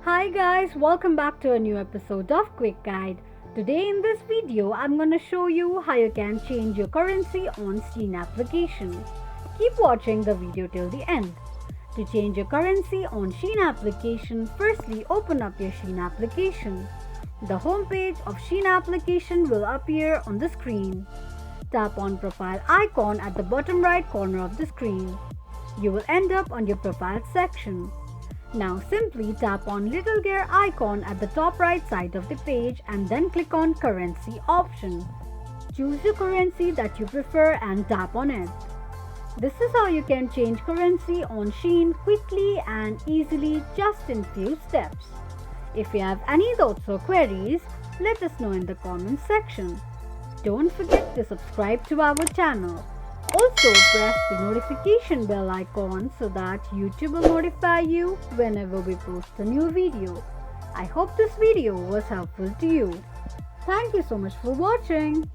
Hi guys, welcome back to a new episode of Quick Guide. Today in this video, I'm going to show you how you can change your currency on Shein application. Keep watching the video till the end. To change your currency on Shein application, firstly open up your Shein application. The home page of Shein application will appear on the screen. Tap on profile icon at the bottom right corner of the screen. You will end up on your profile section. Now simply tap on little gear icon at the top right side of the page and then click on currency option. Choose the currency that you prefer and tap on it. This is how you can change currency on Shein quickly and easily just in few steps. If you have any thoughts or queries, let us know in the comments section. Don't forget to subscribe to our channel. Also press the notification bell icon so that YouTube will notify you whenever we post a new video. I hope this video was helpful to you. Thank you so much for watching.